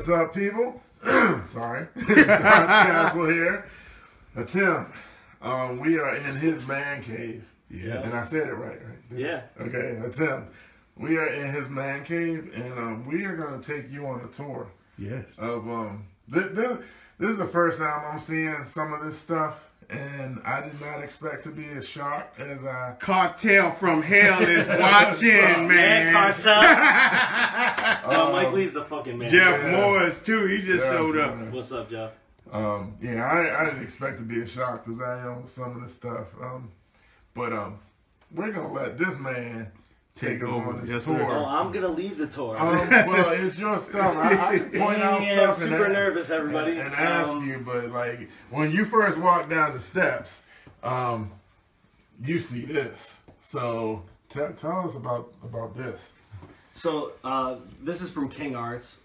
What's up, people? Sorry. Darth Castle here. Atim. We are in his man cave. Yeah. And I said it right? Yeah. Okay, Atim. We are in his man cave, and we are going to take you on a tour. Yes. Of this is the first time I'm seeing some of this stuff, and I did not expect to be as shocked as I. Cartel from hell is watching, man. Cartel. Mike Lee's the fucking man. Jeff Morris too. He just showed up. Man. What's up, Jeff? Yeah, I didn't expect to be as shocked as I am with some of this stuff. But we're gonna let this man take us on this tour. Oh, I'm gonna lead the tour. Well, it's your stuff. I can point out stuff. I'm super nervous, everybody. And ask you, but like when you first walk down the steps, you see this. So tell us about this. So this is from King Arts.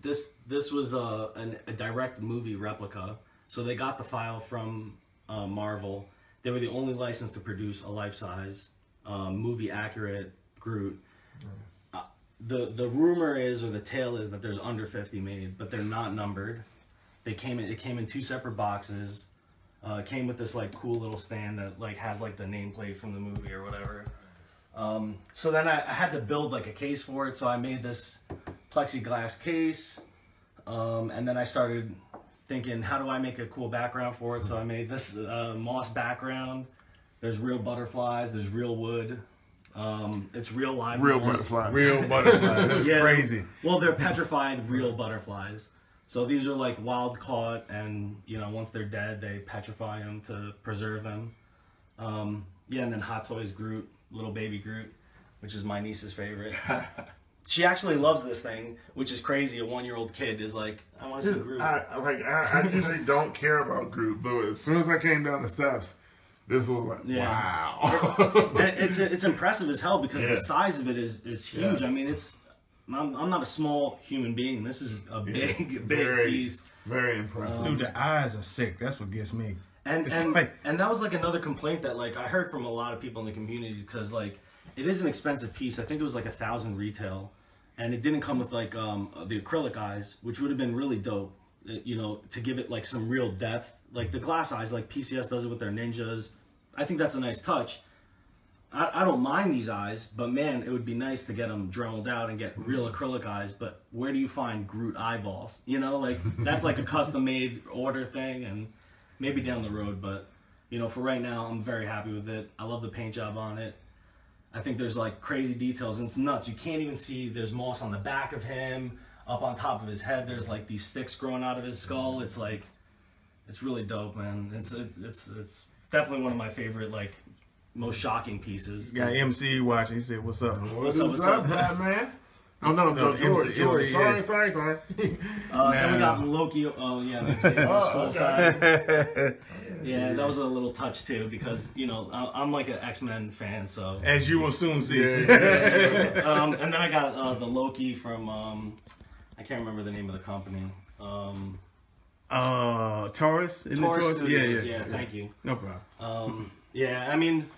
This was a direct movie replica. So they got the file from Marvel. They were the only license to produce a life-size, movie accurate Groot. The rumor is, or the tale is, that there's under 50 made, but they're not numbered. It came in 2 separate boxes. It came with this like cool little stand that like has like the nameplate from the movie or whatever. So then I had to build like a case for it. So I made this plexiglass case, and then I started thinking, how do I make a cool background for it? So I made this moss background. There's real butterflies. There's real wood. It's real live. Real moss. butterflies. Real butterflies. That's crazy. Well, they're petrified real butterflies. So these are like wild caught, and you know, once they're dead, they petrify them to preserve them. Yeah, and then Hot Toys Groot, little baby Groot, which is my niece's favorite. She actually loves this thing, which is crazy. A 1-year-old kid is like, I want to see Groot. I usually don't care about Groot, but as soon as I came down the steps, this was like, wow. It's impressive as hell because the size of it is huge. Yes. I mean, I'm not a small human being. This is a big piece. Very impressive. Dude, the eyes are sick. That's what gets me. And that was like another complaint that like I heard from a lot of people in the community, because like it is an expensive piece. I think it was like $1,000 retail, and it didn't come with like the acrylic eyes, which would have been really dope. You know, to give it like some real depth, like the glass eyes, like PCS does it with their ninjas. I think that's a nice touch. I don't mind these eyes, but man, it would be nice to get them drilled out and get real acrylic eyes. But where do you find Groot eyeballs? You know, like that's like a custom-made order thing, and maybe down the road. But you know, for right now, I'm very happy with it. I love the paint job on it. I think there's like crazy details, and it's nuts. You can't even see there's moss on the back of him, up on top of his head. There's like these sticks growing out of his skull. It's like, it's really dope, man. It's definitely one of my favorite, like, most shocking pieces. Got MC watching. He said, "What's up? What's up, Batman?" Oh no, George. Sorry. Then we got Loki. Oh yeah, on the skull side. Yeah, that was a little touch too, because you know I'm like an X-Men fan, so as you will soon see. And then I got the Loki from I can't remember the name of the company. Taurus. Taurus. Yeah. Thank you. No problem. Yeah, I mean,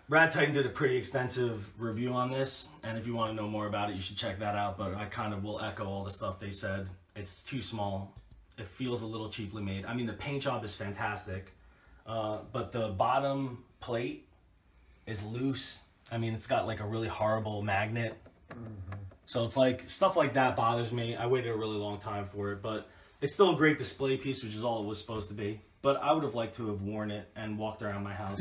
Rad Titan did a pretty extensive review on this, and if you want to know more about it, you should check that out. But I kind of will echo all the stuff they said. It's too small. It feels a little cheaply made. I mean, the paint job is fantastic, but the bottom plate is loose. I mean, it's got like a really horrible magnet. So it's like, stuff like that bothers me. I waited a really long time for it, but it's still a great display piece, which is all it was supposed to be. But I would have liked to have worn it and walked around my house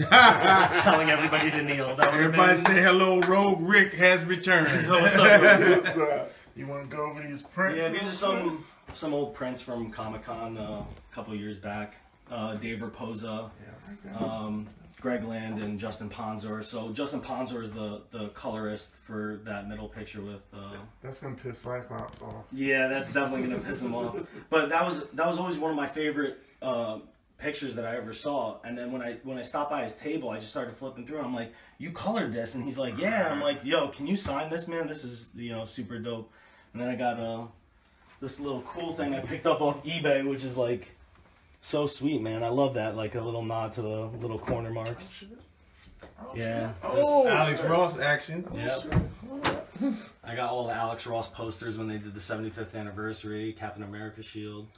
telling everybody to kneel. Everybody say hello, Rogue Rick has returned. What's up, you want to go over these prints? Yeah, these are some old prints from Comic-Con a couple of years back. Dave Raposa, Greg Land, and Justin Ponzor. So Justin Ponzor is the colorist for that middle picture with. That's gonna piss Cyclops off. Yeah, that's definitely gonna piss him off. But that was always one of my favorite pictures that I ever saw. And then when I stopped by his table, I just started flipping through. And I'm like, "You colored this?" And he's like, "Yeah." And I'm like, "Yo, can you sign this, man? This is super dope." And then I got this little cool thing I picked up off eBay, which is like so sweet, man. I love that, like a little nod to the little corner marks. Yeah. Oh, Alex Ross action. Yep. I got all the Alex Ross posters when they did the 75th anniversary, Captain America shield.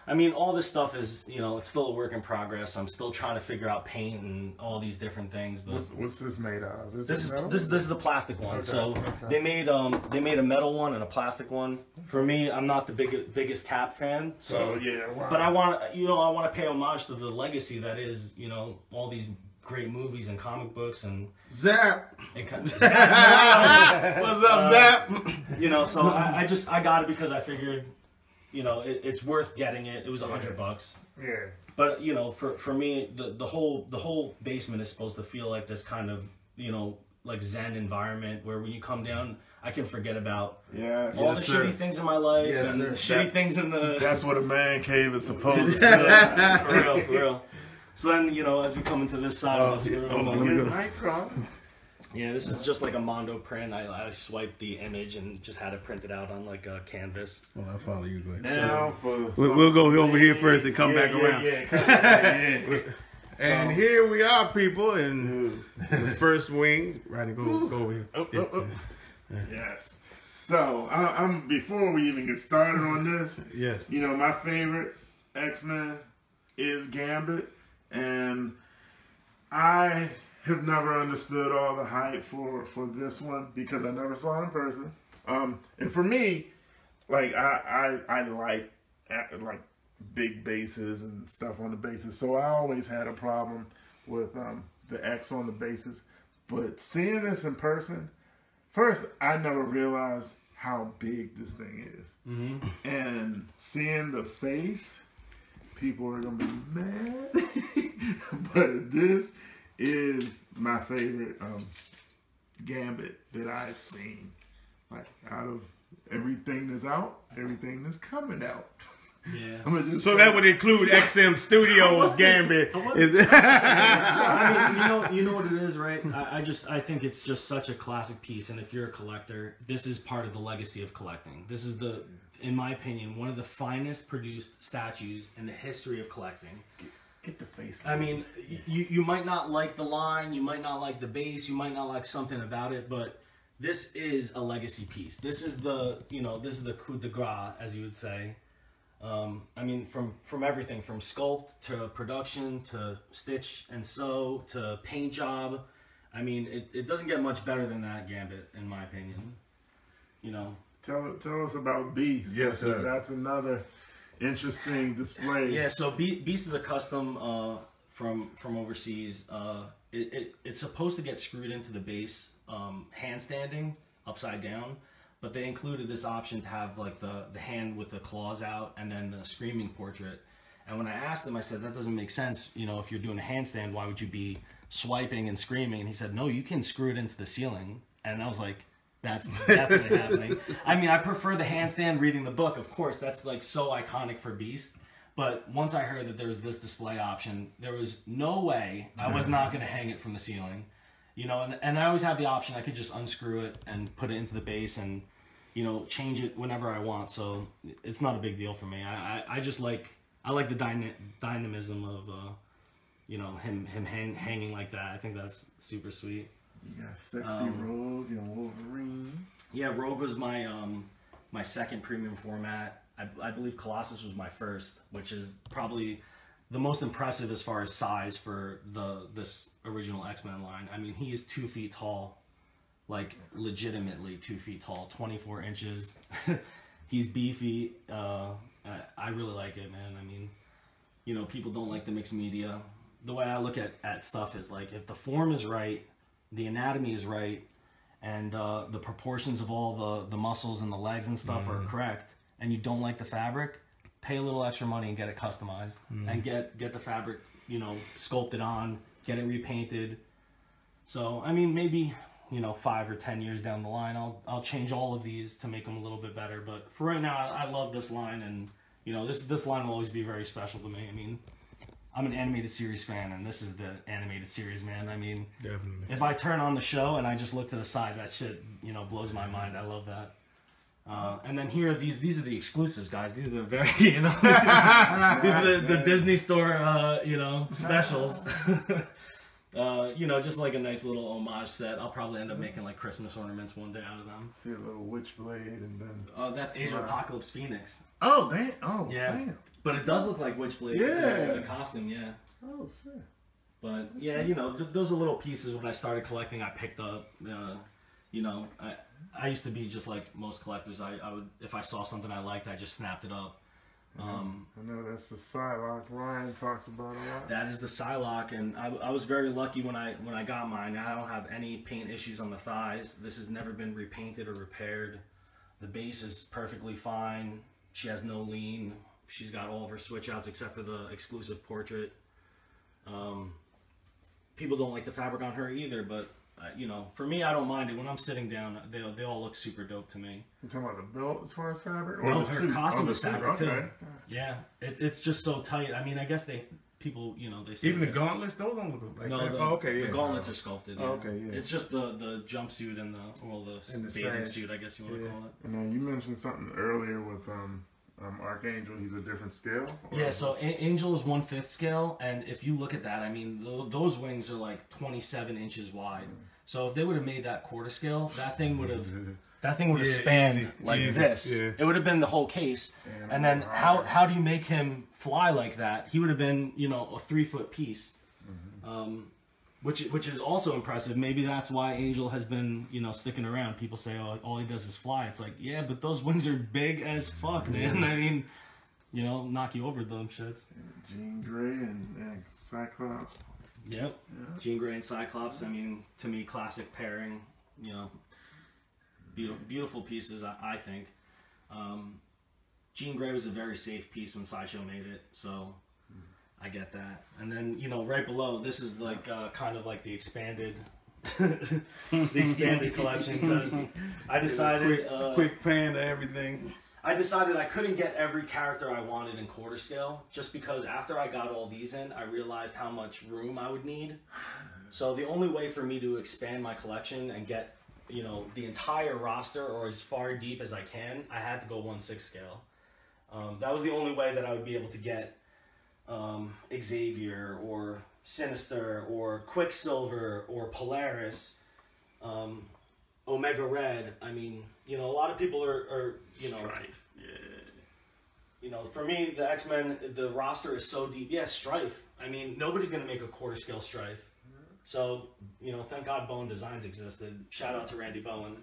I mean, all this stuff is, you know, it's still a work in progress. I'm still trying to figure out paint and all these different things. But what's this made out of? This is the plastic one. Okay, so they made a metal one and a plastic one. For me, I'm not the biggest Cap fan. So yeah, wow. But I want to pay homage to the legacy that is, you know, all these great movies and comic books and Zap. What's up, Zap? You know, so I got it because I figured, you know, it's worth getting it. It was $100. Yeah. But you know, for me, the whole basement is supposed to feel like this kind of, you know, like Zen environment where when you come down, I can forget about all the shitty things in my life and the shitty things in the. That's what a man cave is supposed to do. For real. So then, you know, as we come into this side of this room, yeah, this is just like a Mondo print. I swiped the image and just had it printed out on like a canvas. Well, I'll follow you. Go ahead. Now we'll go over here first and come back around. Yeah. And here we are, people, in the first wing. Right, go over here. Yes. So, before we even get started on this, yes, you know, my favorite X-Men is Gambit, and I have never understood all the hype for this one because I never saw it in person. And for me, like I like big bases and stuff on the bases, so I always had a problem with the X on the bases. But seeing this in person, first I never realized how big this thing is, and seeing the face, people are gonna be mad. But this is my favorite Gambit that I've seen. Like, out of everything that's out, everything that's coming out. Yeah. So that would include XM Studios Gambit. I mean, you know what it is, right? I think it's just such a classic piece, and if you're a collector, this is part of the legacy of collecting. This is in my opinion, one of the finest produced statues in the history of collecting. Get the face. I mean, you might not like the line, you might not like the base, you might not like something about it, but this is a legacy piece. This is the coup de grace, as you would say. I mean, from everything, from sculpt to production to stitch and sew to paint job. I mean, it doesn't get much better than that Gambit, in my opinion. You know. Tell us about Beast. Yes, sir. That's another interesting display. Yeah, so Beast is a custom from overseas. It's supposed to get screwed into the base, handstanding upside down, but they included this option to have like the hand with the claws out and then the screaming portrait. And when I asked him, I said, that doesn't make sense. You know, if you're doing a handstand, why would you be swiping and screaming? And he said, no, you can screw it into the ceiling. And I was like, that's definitely happening. I mean, I prefer the handstand reading the book, of course. That's like so iconic for Beast. But once I heard that there was this display option, there was no way I was not going to hang it from the ceiling. You know, and I always have the option. I could just unscrew it and put it into the base and, you know, change it whenever I want. So it's not a big deal for me. I just like the dynamism of, you know, him hanging like that. I think that's super sweet. You got sexy Rogue and Wolverine. Yeah, Rogue was my my second premium format. I believe Colossus was my first, which is probably the most impressive as far as size for this original X-Men line. I mean, he is 2 feet tall, like legitimately 2 feet tall, 24 inches. He's beefy. I really like it, man. I mean, you know, people don't like the mixed media. The way I look at stuff is like, if the form is right, the anatomy is right, and the proportions of all the muscles and the legs and stuff are correct, and you don't like the fabric, pay a little extra money and get it customized, and get the fabric, you know, sculpted on, get it repainted. So, I mean, maybe, you know, 5 or 10 years down the line, I'll change all of these to make them a little bit better. But for right now, I love this line, and, you know, this line will always be very special to me. I mean, I'm an animated series fan, and this is the animated series, man. I mean, definitely. If I turn on the show and I just look to the side, that shit, you know, blows my mind. I love that. And then here, these are the exclusives, guys. These are the very, you know, these are the Disney Store, you know, specials. You know, just like a nice little homage set. I'll probably end up making like Christmas ornaments one day out of them. See a little witchblade and then. Oh, that's Age of Apocalypse Phoenix. Oh damn! Oh yeah. Damn. But it does look like Witchblade. Yeah. The costume, yeah. Oh shit. But yeah, you know, those are little pieces. When I started collecting, I picked up. You know, I used to be just like most collectors. I would, if I saw something I liked, I just snapped it up. I know that's the Psylocke Ryan talks about a lot. That is the Psylocke, and I was very lucky when I got mine. I don't have any paint issues on the thighs. This has never been repainted or repaired. The base is perfectly fine. She has no lean. She's got all of her switch outs except for the exclusive portrait. People don't like the fabric on her either, but you know, for me, I don't mind it. When I'm sitting down, they all look super dope to me. You talking about the belt as far as fabric? No, her costume is fabric too. Okay. Yeah, it's just so tight. I mean, I guess people, you know, they say even the gauntlets, those don't look like that. The gauntlets are sculpted. Yeah. Oh, okay, yeah. It's just the jumpsuit and the bathing suit, I guess you want to call it. And then you mentioned something earlier with Archangel. He's a different scale. Yeah, so Angel is 1/5 scale, and if you look at that, I mean, those wings are like 27 inches wide. So if they would have made that quarter scale, that thing would have spanned this. Yeah. It would have been the whole case. And then how do you make him fly like that? He would have been, you know, a 3-foot piece, which is also impressive. Maybe that's why Angel has been, you know, sticking around. People say, oh, all he does is fly. It's like, yeah, but those wings are big as fuck, man. I mean, you know, knock you over them shits. Jean Grey and Cyclops. Yep. Yeah. Jean Grey and Cyclops, I mean, to me, classic pairing, you know, beautiful pieces, I think. Jean Grey was a very safe piece when Sideshow made it, so I get that. And then, you know, right below, this is like kind of like the expanded collection, because I decided... quick pan to everything. I decided I couldn't get every character I wanted in quarter scale, just because after I got all these in, I realized how much room I would need. So the only way for me to expand my collection and get, you know, the entire roster or as far deep as I can, I had to go 1/6 scale. That was the only way that I would be able to get Xavier or Sinister or Quicksilver or Polaris, Omega Red. I mean, you know, a lot of people are you know, Strife. Yeah. You know, for me, the X-Men, the roster is so deep. Yeah, Strife. I mean, nobody's gonna make a quarter scale Strife. So, you know, thank God Bowen Designs existed. Shout out to Randy Bowen,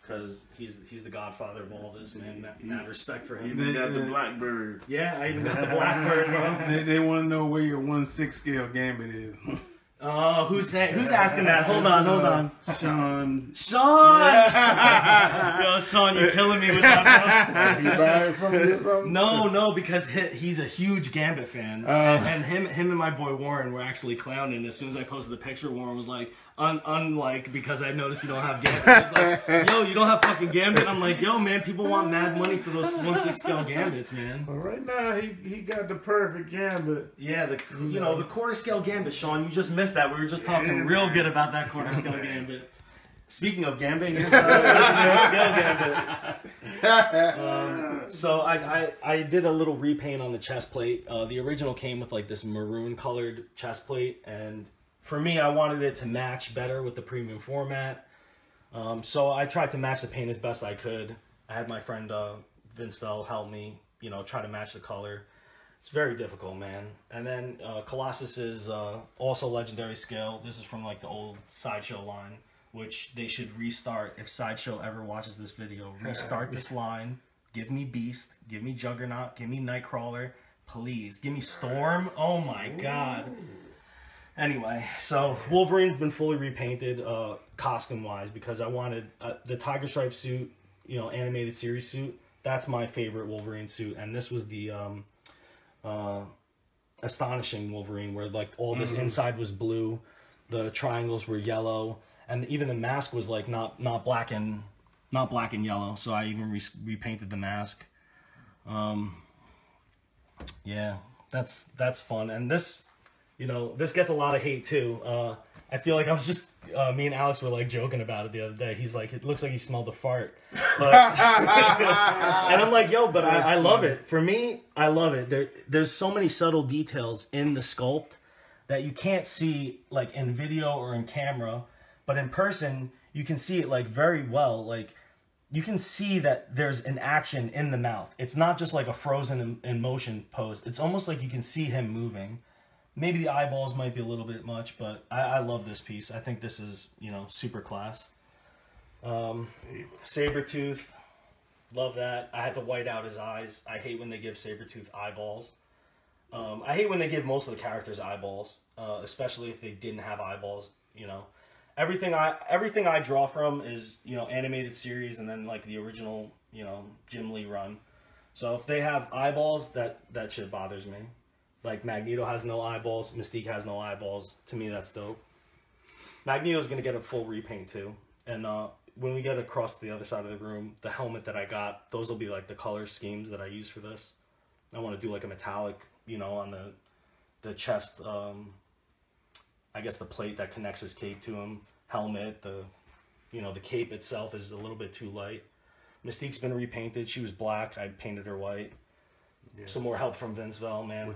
because he's the godfather of all this, man. Mad respect for him. You even got the Blackbird. Yeah, I even got the Blackbird, bro. They want to know where your 1/6 scale gambit is. Oh, who's asking that? Hold on. Sean. Yo, Sean, you're killing me with that, bro. You buying from me or something? No, because he's a huge Gambit fan, and him and my boy Warren were actually clowning. As soon as I posted the picture, Warren was like, unlike, because I noticed you don't have Gambit. He's like, yo, you don't have fucking Gambit? I'm like, yo, man, people want mad money for those 1/6 scale Gambits, man. Well, right now, he got the perfect Gambit. Yeah, the quarter scale Gambit, Sean. You just missed that. We were just talking real good about that quarter scale Gambit. Speaking of Gambit, here's a scale Gambit. So I did a little repaint on the chest plate. The original came with like this maroon colored chest plate, and for me, I wanted it to match better with the premium format. So I tried to match the paint as best I could. I had my friend Vince Fell help me, you know, try to match the color. It's very difficult, man. And then Colossus is also legendary scale. This is from like the old Sideshow line, which they should restart. If Sideshow ever watches this video, restart this line. Give me Beast, give me Juggernaut, give me Nightcrawler, please. Give me Storm. Oh my God. Anyway, so Wolverine's been fully repainted costume-wise, because I wanted the Tiger Stripe suit, you know, animated series suit. That's my favorite Wolverine suit, and this was the Astonishing Wolverine, where like all this inside was blue, the triangles were yellow, and even the mask was like not black and yellow. So I even repainted the mask. Yeah, that's fun, and this. You know, this gets a lot of hate too. I feel like I was just, me and Alex were like joking about it the other day. He's like, it looks like he smelled a fart. But, and I'm like, yo, but I love it. For me, I love it. There's so many subtle details in the sculpt that you can't see like in video or in camera, but in person you can see it like very well. Like you can see that there's an action in the mouth. It's not just like a frozen in motion pose. It's almost like you can see him moving. Maybe the eyeballs might be a little bit much, but I love this piece. I think this is, you know, super class. Sabretooth, love that. I had to white out his eyes. I hate when they give Sabretooth eyeballs. I hate when they give most of the characters eyeballs, especially if they didn't have eyeballs, you know. Everything I draw from is, you know, animated series and then like the original, you know, Jim Lee run. So if they have eyeballs, that shit bothers me. Like Magneto has no eyeballs, Mystique has no eyeballs. To me, that's dope. Magneto's gonna get a full repaint too. And when we get across to the other side of the room, the helmet that I got, those will be like the color schemes that I use for this. I want to do like a metallic, you know, on the chest. I guess the plate that connects his cape to him, helmet, you know, the cape itself is a little bit too light. Mystique's been repainted. She was black. I painted her white. Yes. Some more help from Vince Vell, man.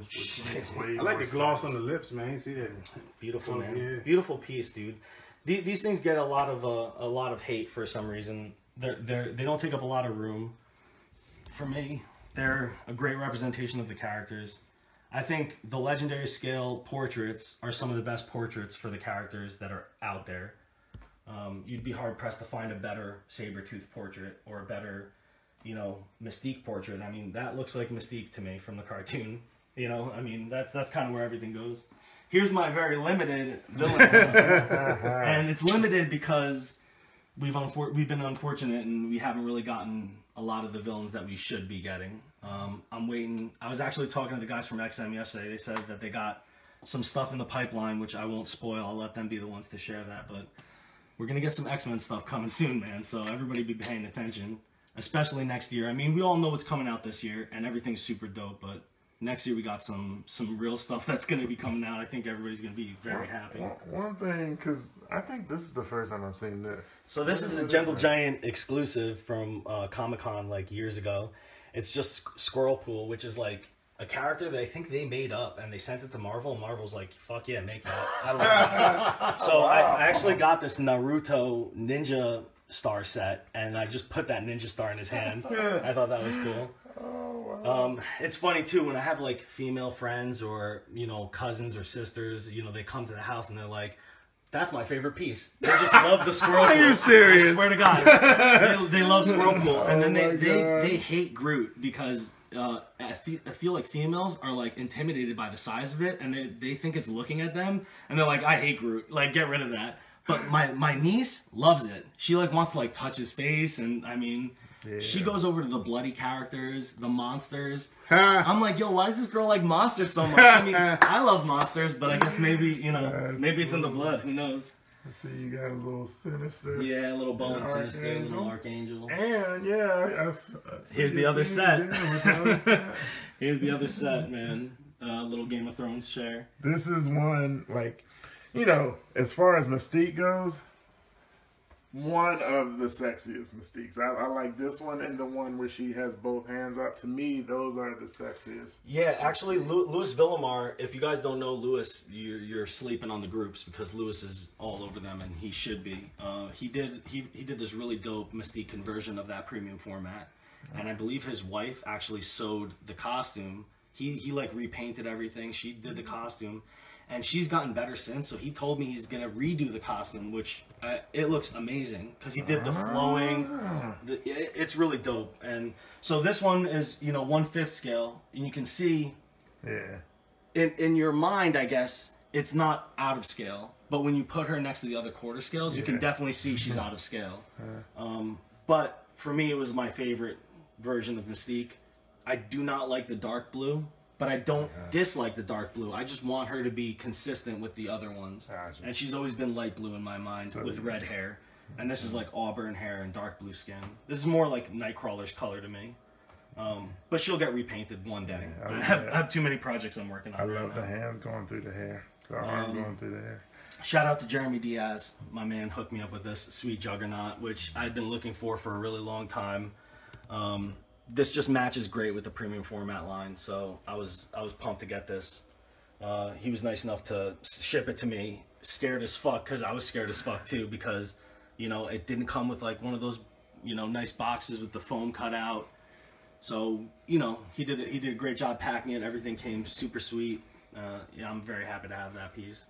I like the gloss on the lips, man. You see that? Beautiful, man. Yeah. Beautiful piece, dude. These things get a lot of hate for some reason. They don't take up a lot of room. For me, they're a great representation of the characters. I think the legendary scale portraits are some of the best portraits for the characters that are out there. You'd be hard pressed to find a better Sabretooth portrait or a better, you know, Mystique portrait. I mean, that looks like Mystique to me from the cartoon. You know, I mean, that's kind of where everything goes. Here's my very limited villain, and it's limited because we've been unfortunate and we haven't really gotten a lot of the villains that we should be getting. I'm waiting. I was actually talking to the guys from XM yesterday. They said that they got some stuff in the pipeline, which I won't spoil. I'll let them be the ones to share that. But we're gonna get some X-Men stuff coming soon, man. So everybody be paying attention, especially next year. I mean, we all know what's coming out this year, and everything's super dope. But next year we got some real stuff that's gonna be coming out. I think everybody's gonna be very happy. One thing, because I think this is the first time I've seen this. So this is a Gentle Giant exclusive from Comic-Con like years ago. It's just Squirrel Pool, which is like a character that I think they made up, and they sent it to Marvel, and Marvel's like, fuck yeah, make that. I love that. So I actually got this Naruto ninja star set, and I just put that ninja star in his hand. I thought that was cool. Oh, wow. It's funny too when I have like female friends or, you know, cousins or sisters, you know, they come to the house and they're like, that's my favorite piece. They just love the Squirrel Pool. Are you serious? I swear to God. They love Squirrel Pool. And then they hate Groot because I feel like females are like intimidated by the size of it, and they think it's looking at them, and they're like, I hate Groot. Like, get rid of that. But my niece loves it. She like wants to like touch his face, and I mean, she goes over to the bloody characters, the monsters. I'm like, yo, why does this girl like monsters so much? I mean, I love monsters, but I guess maybe, you know, maybe it's in the blood. Who knows? I see you got a little Sinister. Yeah, a little Bone Sinister, a little Archangel. And yeah, here's the other set. Here's the other set, man. Little Game of Thrones chair. This is one, like, you know, as far as Mystique goes, one of the sexiest Mystiques. I like this one and the one where she has both hands up. To me, those are the sexiest. Yeah, actually, Louis Villamar, if you guys don't know Louis, you're sleeping on the groups because Louis is all over them, and he should be. He did this really dope Mystique conversion of that premium format, and I believe his wife actually sewed the costume. He like repainted everything. She did the costume. And she's gotten better since, so he told me he's going to redo the costume, which it looks amazing because he did the flowing. It's really dope. And so this one is, you know, 1/5 scale, and you can see in your mind, I guess, it's not out of scale. But when you put her next to the other quarter scales, you can definitely see she's out of scale. But for me, it was my favorite version of Mystique. I do not like the dark blue. But I don't dislike the dark blue. I just want her to be consistent with the other ones. Gotcha. And she's always been light blue in my mind with red hair. And this is like auburn hair and dark blue skin. This is more like Nightcrawler's color to me. But she'll get repainted one day. I have too many projects I'm working on. I love the hands going through the hair. The arm going through the hair. Shout out to Jeremy Diaz. My man hooked me up with this sweet Juggernaut, which I've been looking for a really long time. This just matches great with the premium format line, so I was pumped to get this. He was nice enough to ship it to me. Scared as fuck, because I was scared as fuck too, because, you know, it didn't come with like one of those, you know, nice boxes with the foam cut out. So, you know, he did a great job packing it. Everything came super sweet. Yeah, I'm very happy to have that piece.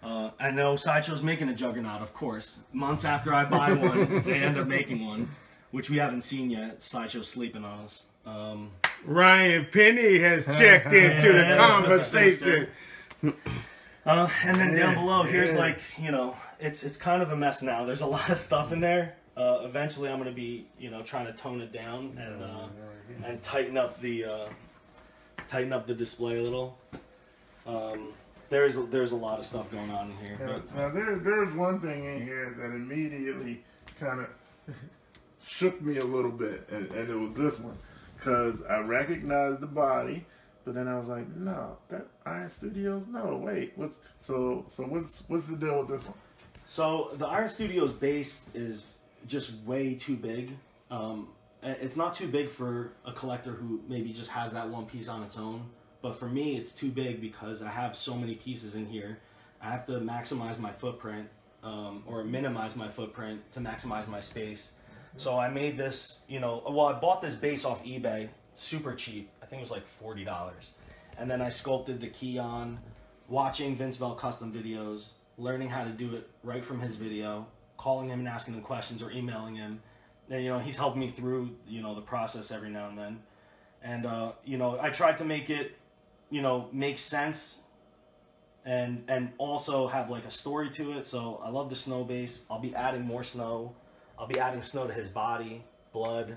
I know Sideshow's making a Juggernaut, of course. Months after I buy one, they end up making one, which we haven't seen yet. Sideshow's sleeping on us. Ryan Penny has checked into the conversation. And then down below, here's like, you know, it's kind of a mess now. There's a lot of stuff in there. Eventually, I'm gonna be, you know, trying to tone it down and tighten up the display a little. There's a lot of stuff going on in here. Yeah, But now there's one thing in here that immediately kind of shook me a little bit, and it was this one, because I recognized the body, but then I was like, no, that Iron Studios, no, wait, what's the deal with this one? So the Iron Studios base is just way too big. It's not too big for a collector who maybe just has that one piece on its own. But for me, it's too big because I have so many pieces in here. I have to maximize my footprint, or minimize my footprint to maximize my space. So I made this, you know, well, I bought this base off eBay, super cheap. I think it was like $40. And then I sculpted the key on, watching Vince Vell custom videos, learning how to do it right from his video, calling him and asking him questions or emailing him. And, you know, he's helped me through, you know, the process every now and then. And, you know, I tried to make it, you know, make sense and also have like a story to it. So I love the snow base. I'll be adding more snow. I'll be adding snow to his body, blood,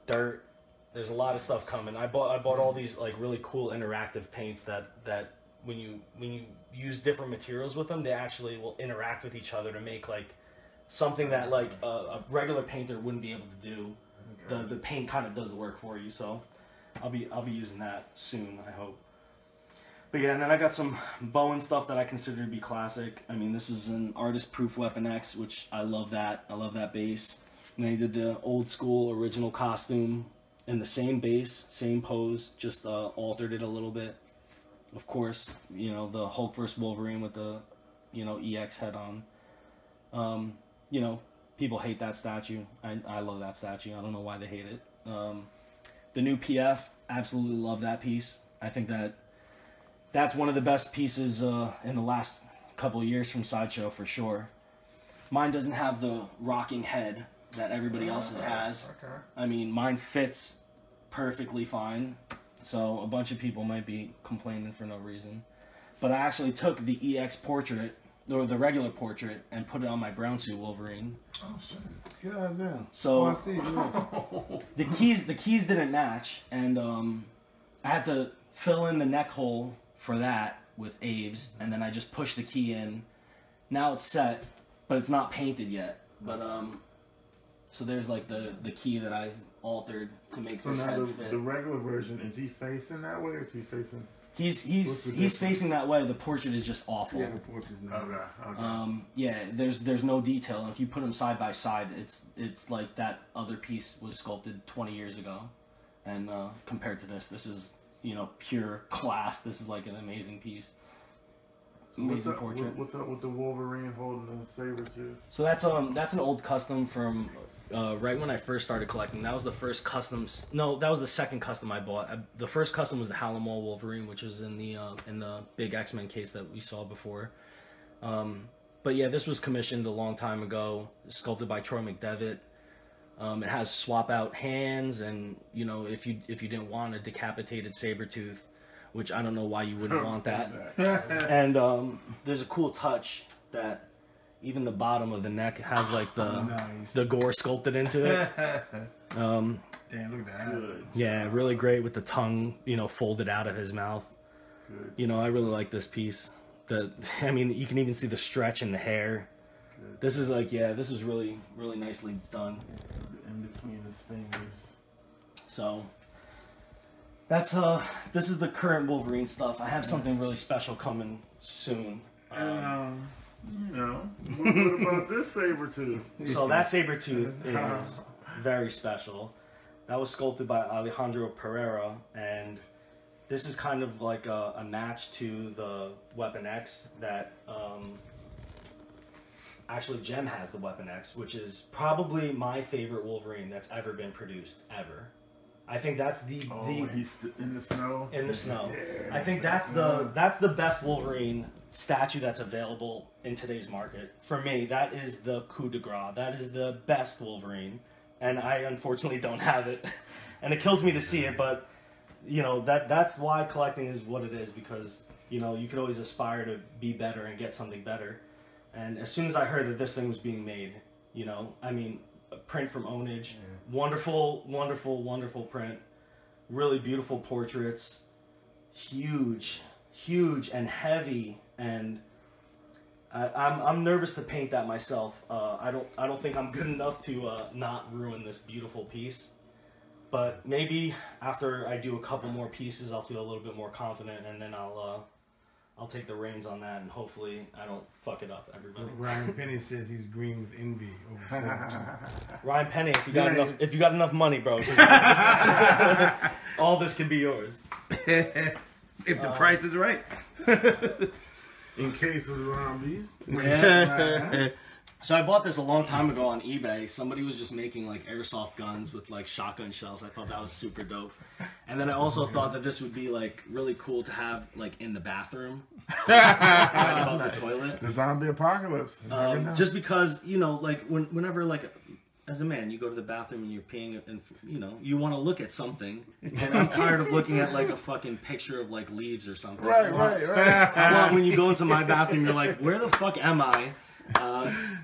dirt. There's a lot of stuff coming. I bought all these like really cool interactive paints that when you use different materials with them, they actually will interact with each other to make like something that like a regular painter wouldn't be able to do. The paint kind of does the work for you. So I'll be using that soon, I hope. But yeah, and then I got some Bowen stuff that I consider to be classic. I mean, this is an Artist Proof Weapon X, which I love that. I love that base. And they did the old school original costume in the same base, same pose, just altered it a little bit. Of course, you know, the Hulk vs. Wolverine with the, you know, EX head on. You know, people hate that statue. I love that statue. I don't know why they hate it. The new PF, absolutely love that piece. I think that's one of the best pieces in the last couple of years from Sideshow for sure. Mine doesn't have the rocking head that everybody else's has. Okay. I mean, mine fits perfectly fine. So a bunch of people might be complaining for no reason. But I actually took the EX portrait, or the regular portrait, and put it on my brown suit Wolverine. Oh shit! Get out of there. So I see. Yeah. the keys didn't match, and I had to fill in the neck hole for that with Aves, and then I just pushed the key in. Now it's set, but it's not painted yet. But so there's like the key that I altered to make this head fit. The regular version, is he facing that way or is he facing? He's facing that way. The portrait is just awful. Yeah, the portrait's not. Okay. Yeah, there's no detail, and if you put them side by side, it's like that other piece was sculpted 20 years ago, and compared to this is, you know, pure class. This is like an amazing piece. Amazing portrait. What's up with the Wolverine holding the saber tooth? So that's an old custom from right when I first started collecting. That was the first custom. No, that was the second custom I bought. The first custom was the Hallamall Wolverine, which was in the big X-Men case that we saw before. But yeah, this was commissioned a long time ago, sculpted by Troy McDevitt. It has swap out hands, and you know, if you didn't want a decapitated saber tooth, which I don't know why you wouldn't want that. And there's a cool touch that even the bottom of the neck has like the gore sculpted into it. Damn, look at that. Good. Yeah, really great with the tongue, you know, folded out of his mouth. Good. You know, I really like this piece. I mean, you can even see the stretch in the hair. Good. This is like, yeah, this is really, really nicely done. In between his fingers. So that's this is the current Wolverine stuff. I have something really special coming soon. You know, what about this saber tooth? So that saber tooth is very special. That was sculpted by Alejandro Pereira, and This is kind of like a match to the Weapon X that actually Jem has the Weapon X, which is probably my favorite Wolverine that's ever been produced, ever. I think that's the he's in the snow. In the snow. Yeah. I think that's the best Wolverine statue that's available in today's market. For me, that is the coup de grace. That is the best Wolverine, and I unfortunately don't have it, and it kills me to see it. But you know that's why collecting is what it is, because you know you could always aspire to be better and get something better. And as soon as I heard that this thing was being made, you know, I mean, a print from Ownage, wonderful, wonderful, wonderful print, really beautiful portraits, huge, huge and heavy, and I'm nervous to paint that myself. I don't think I'm good enough to not ruin this beautiful piece, but maybe after I do a couple more pieces, I'll feel a little bit more confident, and then I'll take the reins on that, and hopefully I don't fuck it up, everybody. Ryan Penny says he's green with envy over Savage. Ryan Penny, if you got enough money, bro, all this can be yours. If the price is right. In case of the zombies. Yeah. So I bought this a long time ago on eBay. Somebody was just making like airsoft guns with like shotgun shells. I thought that was super dope. And then I also thought that this would be like really cool to have like in the bathroom, right above the toilet. The zombie apocalypse. Just because, you know, like whenever like as a man you go to the bathroom and you're peeing and you know you want to look at something, and I'm tired of looking at like a fucking picture of like leaves or something. Right. I want when you go into my bathroom, you're like, where the fuck am I?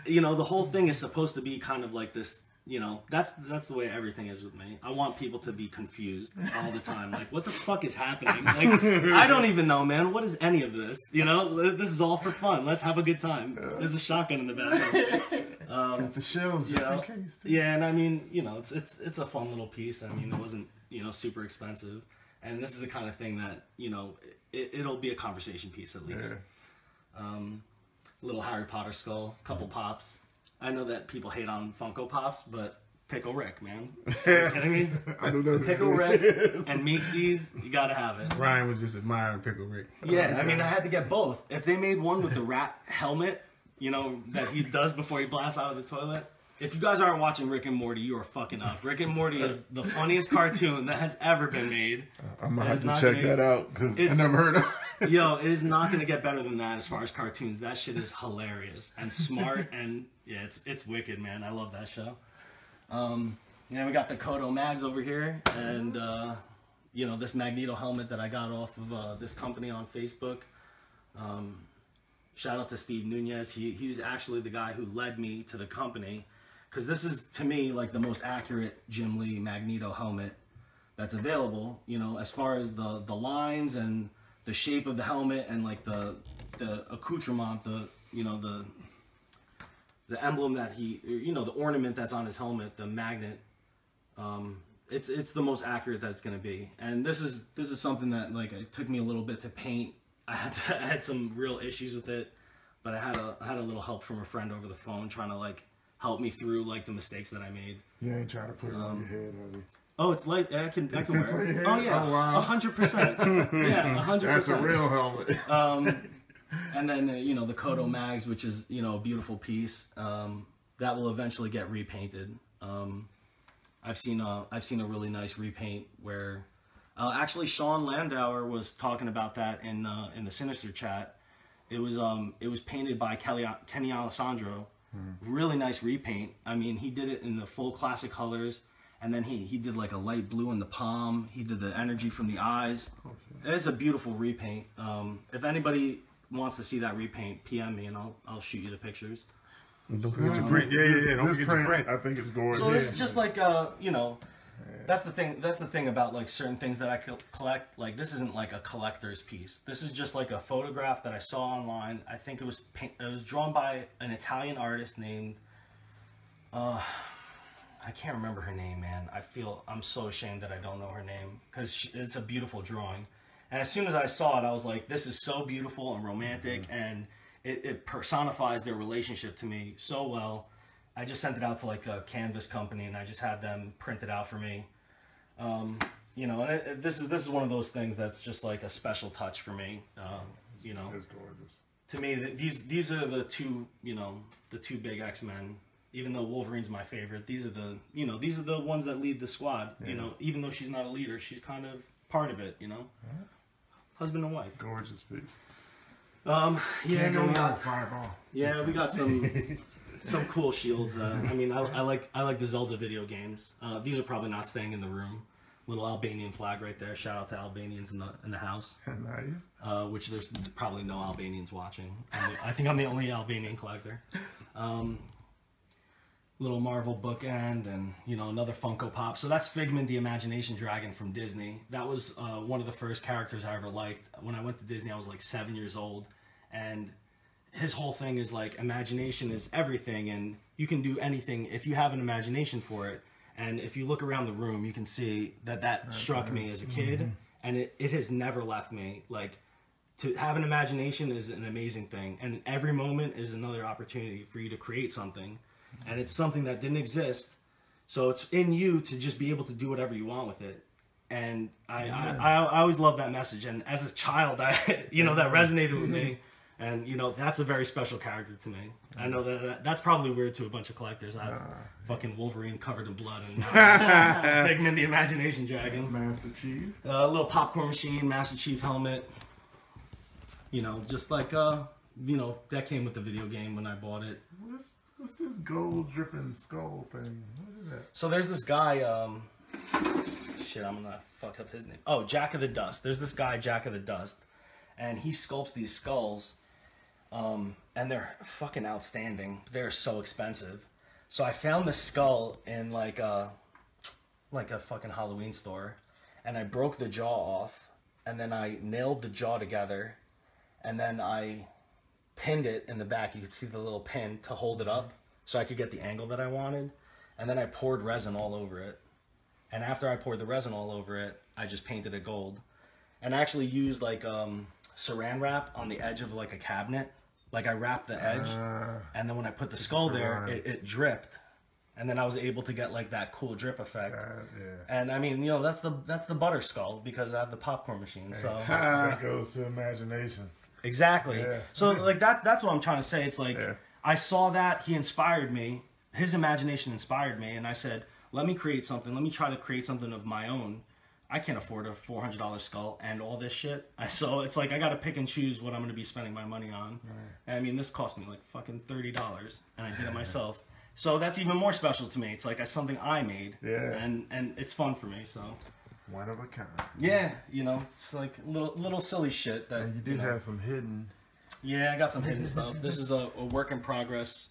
You know, the whole thing is supposed to be kind of like this, you know, that's the way everything is with me. I want people to be confused all the time. Like, what the fuck is happening? Like, I don't even know, man. What is any of this? You know, this is all for fun. Let's have a good time. There's a shotgun in the bathroom. The shells, just in case. Too. Yeah, and I mean, you know, it's a fun little piece. I mean, it wasn't, you know, super expensive. And this is the kind of thing that, you know, it'll be a conversation piece at least. Yeah. Little Harry Potter skull, couple pops. I know that people hate on Funko Pops, but Pickle Rick, man. Are you kidding me? I don't know. Pickle Rick and Meeksies, you gotta have it. Ryan was just admiring Pickle Rick. Yeah, I mean, I had to get both. If they made one with the rat helmet, you know, that he does before he blasts out of the toilet. If you guys aren't watching Rick and Morty, you are fucking up. Rick and Morty is the funniest cartoon that has ever been made. I'm gonna have to check that out because I never heard of it. Yo, it is not going to get better than that as far as cartoons. That shit is hilarious and smart, and yeah, it's wicked, man. I love that show. Yeah, we got the Kodo mags over here, and you know, this Magneto helmet that I got off of this company on Facebook. Shout out to Steve Nunez. He was actually the guy who led me to the company, because this is, to me, like the most accurate Jim Lee Magneto helmet that's available. You know, as far as the lines and the shape of the helmet and like the accoutrement, the emblem that you know, the ornament that's on his helmet, the magnet, it's the most accurate that it's going to be. And this is something that, like, it took me a little bit to paint. I had some real issues with it, but I had a little help from a friend over the phone trying to like help me through like the mistakes that I made. You ain't trying to put it on your head, have you? Oh, it's like I can wear it. Oh yeah, oh, wow. 100%. Yeah, 100%. That's a real helmet. And then you know, the Kodo mags, which is, you know, a beautiful piece that will eventually get repainted. I've seen a really nice repaint where actually Sean Landauer was talking about that in the Sinister chat. It was painted by Kenny Alessandro. Really nice repaint. I mean, he did it in the full classic colors. And then he did like a light blue in the palm. He did the energy from the eyes. It's a beautiful repaint. If anybody wants to see that repaint, PM me and I'll shoot you the pictures. Don't forget your print. Yeah. Don't forget your print. I think it's gorgeous. So it's just like you know, that's the thing. That's the thing about like certain things that I collect. Like, this isn't like a collector's piece. This is just like a photograph that I saw online. I think it was drawn by an Italian artist named. I can't remember her name, man. I'm so ashamed that I don't know her name, because it's a beautiful drawing. And as soon as I saw it, I was like, this is so beautiful and romantic, and it personifies their relationship to me so well. I just sent it out to like a canvas company, and I just had them print it out for me. you know, and this is one of those things that's just like a special touch for me. You know, It's gorgeous. To me, these are the two, you know, the two big X-Men. Even though Wolverine's my favorite, these are the ones that lead the squad. Yeah. You know, even though she's not a leader, she's kind of part of it. You know, husband and wife. Gorgeous piece. Yeah, Can't go wrong with Fireball. Yeah, we got some cool shields. I mean, I like the Zelda video games. These are probably not staying in the room. Little Albanian flag right there. Shout out to Albanians in the house. Nice. Which there's probably no Albanians watching. I think I'm the only Albanian collector. Little Marvel bookend, and you know, another Funko Pop. So that's Figment, the Imagination Dragon from Disney. That was one of the first characters I ever liked. When I went to Disney, I was like 7 years old, and his whole thing is like imagination is everything, and you can do anything if you have an imagination for it. And if you look around the room, you can see that struck me as a kid, and it has never left me. Like, to have an imagination is an amazing thing, and every moment is another opportunity for you to create something, and it's something that didn't exist, so it's in you to just be able to do whatever you want with it. And I always loved that message, and as a child, that resonated with me. And, you know, that's a very special character to me. I know that's probably weird to a bunch of collectors. I have fucking Wolverine covered in blood and Figment the Imagination Dragon. Master Chief. A little popcorn machine, Master Chief helmet. You know, just like, you know, that came with the video game when I bought it. What's this gold dripping skull thing? What is that? So there's this guy, shit, I'm gonna fuck up his name. Oh, Jack of the Dust. There's this guy, Jack of the Dust. And he sculpts these skulls. And they're fucking outstanding. They're so expensive. So I found this skull in like a fucking Halloween store, and I broke the jaw off, and then I nailed the jaw together, and then I pinned it in the back. You could see the little pin to hold it up so I could get the angle that I wanted, and then I poured resin all over it. And after I poured the resin all over it, I just painted it gold. And I actually used like saran wrap on the edge of like a cabinet. Like I wrapped the edge, and then when I put the skull there, it dripped, and then I was able to get like that cool drip effect. Yeah. And I mean, you know, that's the butter skull because I have the popcorn machine. So that goes to imagination. Exactly. Yeah. So like that's what I'm trying to say. It's like I saw that, he inspired me. His imagination inspired me, and I said, let me create something. Let me try to create something of my own. I can't afford a $400 skull and all this shit. So it's like I got to pick and choose what I'm going to be spending my money on. Right. I mean, this cost me like fucking $30, and I did it myself. So that's even more special to me. It's like something I made, and it's fun for me. So one of a kind. Yeah, you know, it's like little silly shit that. And you do have some hidden. Yeah, I got some hidden stuff. This is a work in progress.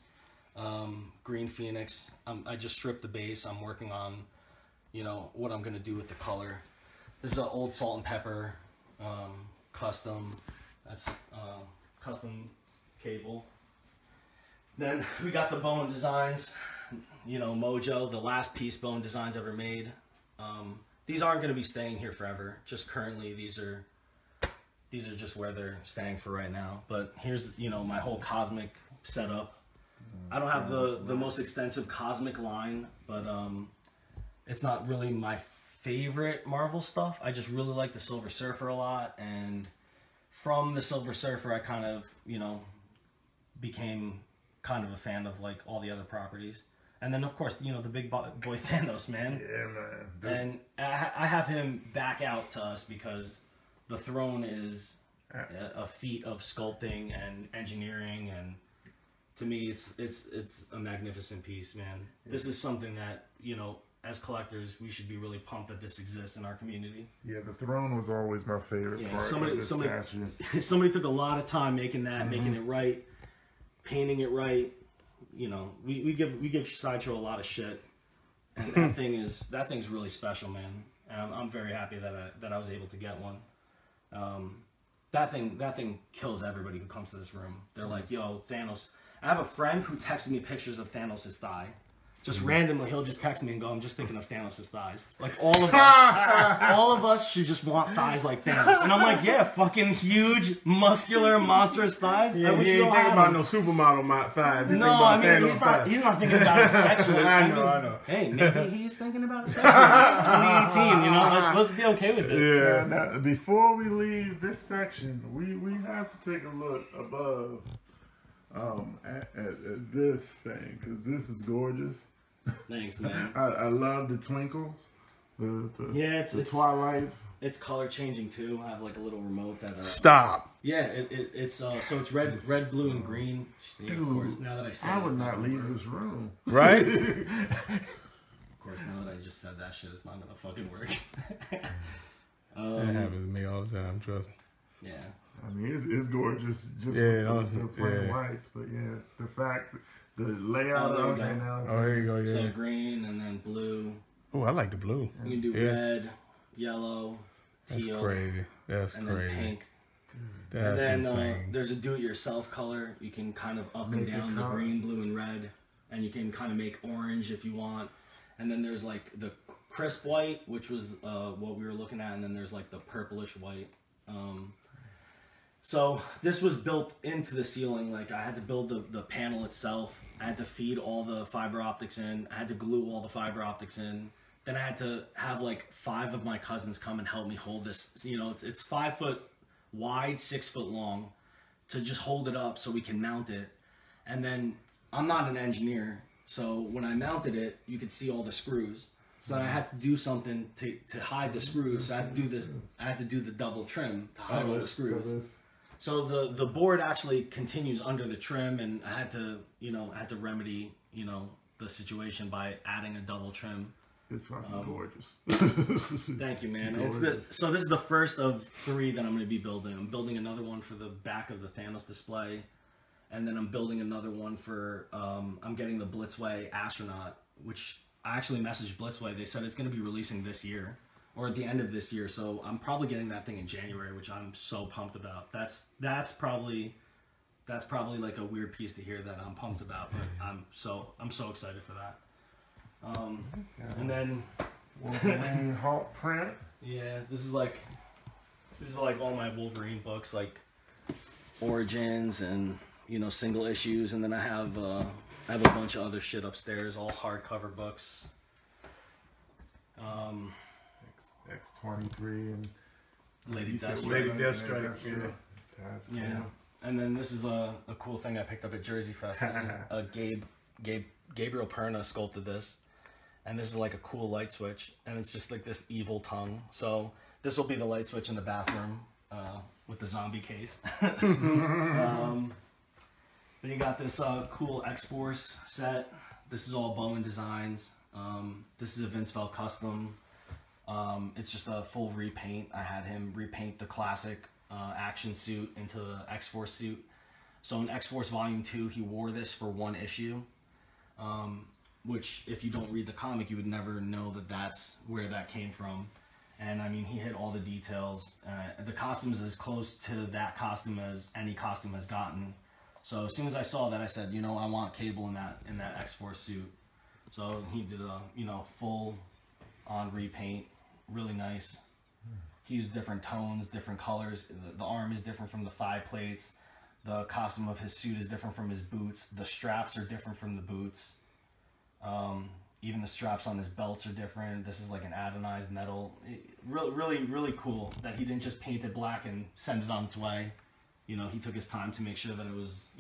Green Phoenix. I just stripped the base. I'm working on, you know, what I'm gonna do with the color. This is an old salt and pepper, custom. That's custom cable. Then we got the bone designs. You know, Mojo, the last piece bone designs ever made. These aren't gonna be staying here forever. Just currently, these are just where they're staying for right now. But here's, you know, my whole cosmic setup. I don't have the most extensive cosmic line, but it's not really my favorite Marvel stuff. I just really like the Silver Surfer a lot, and from the Silver Surfer I kind of, you know, became kind of a fan of like all the other properties. And then of course, you know, the big boy Thanos, man. Yeah, man. And I have him back out to us because the throne is a feat of sculpting and engineering, and to me it's a magnificent piece, man. This is something that, you know, as collectors, we should be really pumped that this exists in our community. Yeah, the throne was always my favorite part of this statue. Somebody took a lot of time making that, making it right, painting it right. You know, we give Sideshow a lot of shit, and that thing's really special, man. And I'm very happy that I was able to get one. That thing kills everybody who comes to this room. They're like, yo, Thanos. I have a friend who texted me pictures of Thanos' thigh. Just randomly, he'll just text me and go, "I'm just thinking of Thanos' thighs." Like all of us should just want thighs like Thanos. And I'm like, yeah, fucking huge, muscular, monstrous thighs. Yeah, he ain't thinking about no supermodel thighs. No, I mean, he's not thinking about it sexually. I know. Hey, maybe he's thinking about it sexually. It's 2018, you know? Like, let's be okay with it. Yeah. Now, before we leave this section, we have to take a look above at this thing, because this is gorgeous. Thanks, man. I love the twinkles. The twilights. It's color changing too. I have like a little remote that. Stop. Yeah, it's so it's red, blue, and green. See, Dude, of course, now that I said I would not leave this room. Right? Of course, now that I just said that shit, it's not gonna fucking work. That happens to me all the time. Trust me. Yeah. I mean, it's gorgeous just with the plain whites, but yeah, the fact, the layout of it now. Oh, here you go, yeah. So green and then blue. Oh, I like the blue. You can do red, yellow, teal. That's crazy. That's and crazy. then pink. That's and then insane. there's a do-it-yourself color. You can kind of up and down the green, blue, and red. And you can kind of make orange if you want. And then there's like the crisp white, which was what we were looking at. And then there's like the purplish white. So this was built into the ceiling. Like I had to build the panel itself. I had to feed all the fiber optics in. I had to glue all the fiber optics in. Then I had to have like 5 of my cousins come and help me hold this. You know, it's 5 foot wide, 6 foot long, to just hold it up so we can mount it. And then I'm not an engineer, so when I mounted it, you could see all the screws. So I had to do something to hide the screws. So I had to do this. I had to do the double trim to hide all the screws. So the board actually continues under the trim, and I had to remedy the situation by adding a double trim. It's fucking gorgeous. Thank you, man. So this is the first of 3 that I'm going to be building. I'm building another one for the back of the Thanos display, and then I'm building another one for I'm getting the Blitzway astronaut, which I actually messaged Blitzway. They said it's going to be releasing this year, or at the end of this year. So I'm probably getting that thing in January, which I'm so pumped about. That's probably like a weird piece to hear that I'm pumped about, but I'm so excited for that. And then Wolverine Hulk print. Yeah, this is like all my Wolverine books, like Origins and single issues, and then I have a bunch of other shit upstairs, all hardcover books. X-23 and Lady Deathstrike. Lady Deathstrike. That's cool. Yeah, and then this is a cool thing I picked up at Jersey Fest. This is a Gabriel Perna sculpted this. And this is like a cool light switch, and it's just like this evil tongue. So this will be the light switch in the bathroom with the zombie case. Then you got this cool X-Force set. This is all Bowen Designs. This is a Vince Vell custom. It's just a full repaint. I had him repaint the classic action suit into the X-Force suit. So in X-Force Volume 2, he wore this for 1 issue. Which, if you don't read the comic, you would never know that that's where that came from. And I mean, he hit all the details. The costume is as close to that costume as any costume has gotten. So as soon as I saw that, I said, I want Cable in that X-Force suit. So he did a full on repaint, really nice. He used different tones, different colors. The arm is different from the thigh plates. The costume of his suit is different from his boots. The straps are different from the boots. Even the straps on his belts are different. This is like an anodized metal. Really, really cool that he didn't just paint it black and send it on its way. He took his time to make sure that it was,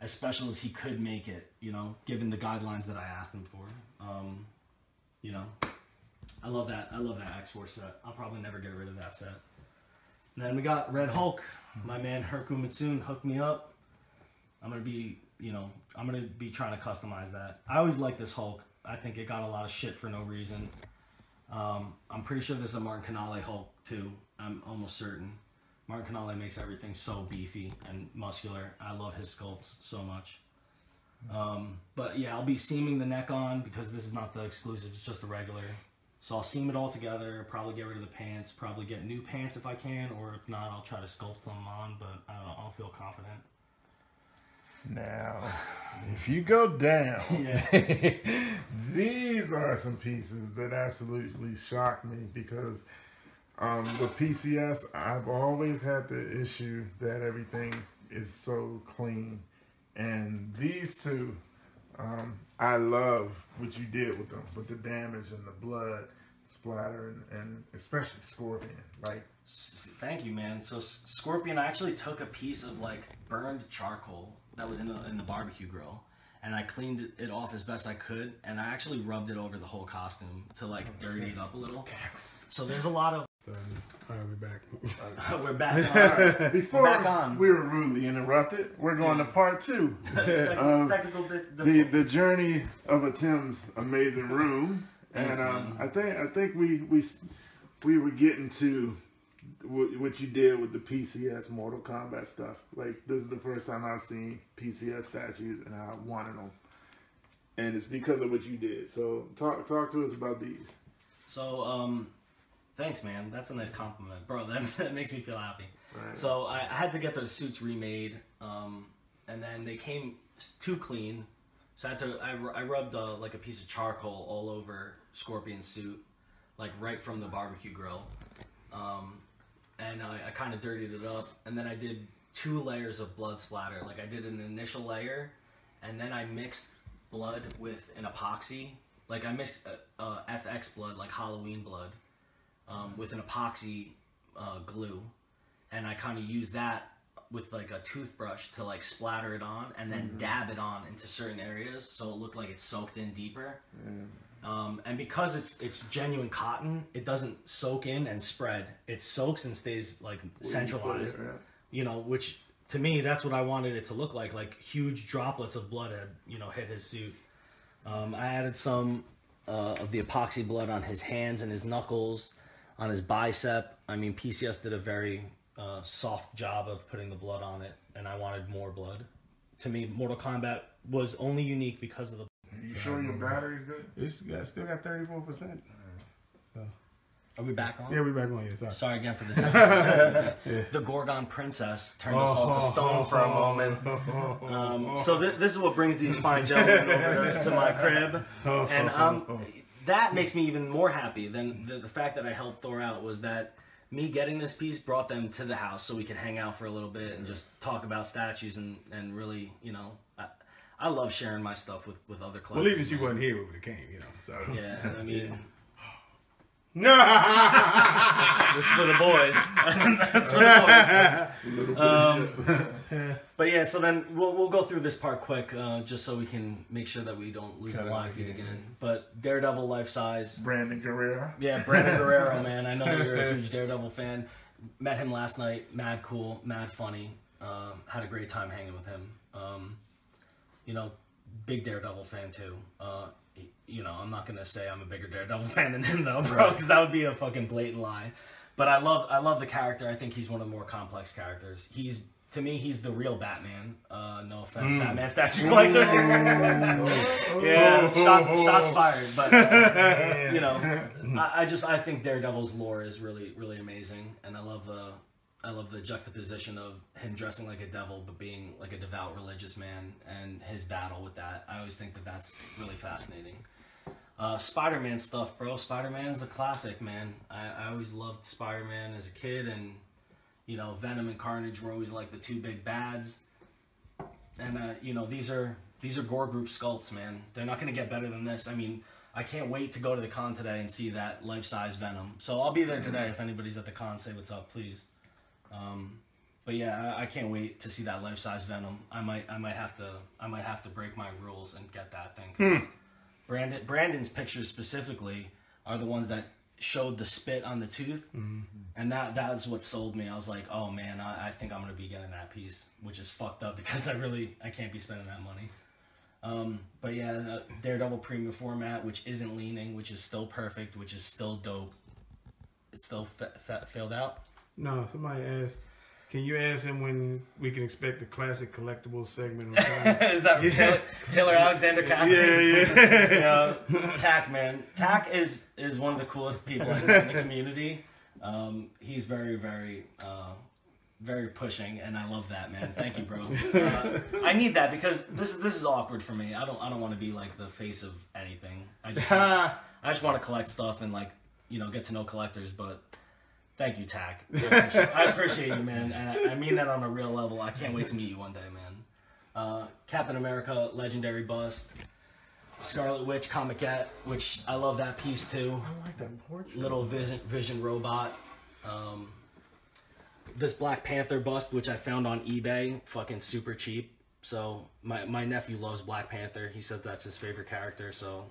as special as he could make it, given the guidelines that I asked him for. I love that. I love that X-Force set. I'll probably never get rid of that set. And then we got Red Hulk. My man Herku Mitsun hooked me up. I'm going to be trying to customize that. I always like this Hulk. I think it got a lot of shit for no reason. I'm pretty sure this is a Martin Canale Hulk too. I'm almost certain. Martin Canale makes everything so beefy and muscular. I love his sculpts so much. But yeah, I'll be seaming the neck on because this is not the exclusive, it's just the regular. So I'll seam it all together, probably get rid of the pants, probably get new pants if I can, or if not, I'll try to sculpt them on, but I don't feel confident. Now, if you go down, Yeah. these are some pieces that absolutely shocked me because with PCS, I've always had the issue that everything is so clean. And these two, I love what you did with them, with the damage and the blood splatter, and especially Scorpion. Like, thank you, man. So Scorpion, I actually took a piece of like burned charcoal that was in the barbecue grill, and I cleaned it off as best I could, and I actually rubbed it over the whole costume to like dirty it up a little. So there's a lot of. All right, we're back. We're back. All right. Before we're back on. we were rudely interrupted, we're going to part 2 of the journey of Atim's amazing room. Thanks, and I think we were getting to what you did with the PCS Mortal Kombat stuff. Like, this is the first time I've seen PCS statues, and I wanted them, and it's because of what you did. So talk to us about these. So thanks, man. That's a nice compliment, bro. That makes me feel happy. Right. So I had to get those suits remade, and then they came too clean. So I rubbed like a piece of charcoal all over Scorpion's suit, like right from the barbecue grill, and I kind of dirtied it up. And then I did 2 layers of blood splatter. Like, I did an initial layer, and then I mixed blood with an epoxy. Like, I mixed FX blood, like Halloween blood, with an epoxy glue, and I kind of used that with like a toothbrush to like splatter it on and then dab it on into certain areas so it looked like it's soaked in deeper. And because it's genuine cotton, it doesn't soak in and spread. It soaks and stays like centralized, you know, which to me, that's what I wanted it to look like huge droplets of blood had, you know, hit his suit. I added some of the epoxy blood on his hands and his knuckles, on his bicep. I mean, PCS did a very soft job of putting the blood on it, and I wanted more blood. To me, Mortal Kombat was only unique because of the. You sure your battery's good? It's still got 34%. So. Are we back on? Yeah, we're back on. Yeah, sorry again for the technical. The Gorgon Princess turned us all to stone for a moment. So this is what brings these fine gentlemen over to my crib, and that makes me even more happy than the fact that I helped Thor out. Was that me getting this piece brought them to the house so we could hang out for a little bit and just talk about statues and really, you know, I love sharing my stuff with other collectors. Well, even she wasn't here when it came, you know. So. Yeah, I mean. No, this is for the boys. That's for the boys. But yeah, so then we'll go through this part quick, just so we can make sure that we don't lose the live feed again. But Daredevil life size. Brandon Guerrero. Yeah, Brandon Guerrero, man. I know you're a huge Daredevil fan. Met him last night. Mad cool, mad funny. Had a great time hanging with him. You know, big Daredevil fan too. You know, I'm not gonna say I'm a bigger Daredevil fan than him though, bro, because that would be a fucking blatant lie. But I love the character. I think he's one of the more complex characters. To me, he's the real Batman. No offense, Batman statue collector. Yeah, shots fired. But you know, I think Daredevil's lore is really, really amazing, and I love the juxtaposition of him dressing like a devil but being like a devout religious man, and his battle with that. I always think that that's really fascinating. Spider-Man stuff, bro. Spider-Man's the classic, man. I always loved Spider-Man as a kid, and you know, Venom and Carnage were always like the 2 big bads. And you know, these are Gore Group sculpts, man. They're not gonna get better than this. I mean, I can't wait to go to the con today and see that life-size Venom. So I'll be there today. If anybody's at the con, say what's up, please. But yeah, I can't wait to see that life-size Venom. I might have to break my rules and get that thing. 'Cause Brandon's pictures specifically are the ones that showed the spit on the tooth, and that's what sold me. I was like, oh man, I think I'm gonna be getting that piece, which is fucked up because I can't be spending that money. But yeah, Daredevil premium format, which isn't leaning, which is still perfect, which is still dope. It's still failed out. No, somebody asked, can you ask him when we can expect the classic collectibles segment? Is that Taylor Alexander Castle? Yeah. Tack, man. Tack is one of the coolest people in the community. He's very, very very pushing, and I love that, man. Thank you, bro. I need that because this is awkward for me. I don't want to be like the face of anything. I just want to collect stuff and like get to know collectors. But thank you, Tack. I appreciate you, man, and I mean that on a real level. I can't wait to meet you one day, man. Captain America Legendary bust. Scarlet Witch Comicette, which I love that piece too. I like that portrait. Little Vision robot. This Black Panther bust, which I found on eBay, fucking super cheap. So my nephew loves Black Panther. He said that's his favorite character. So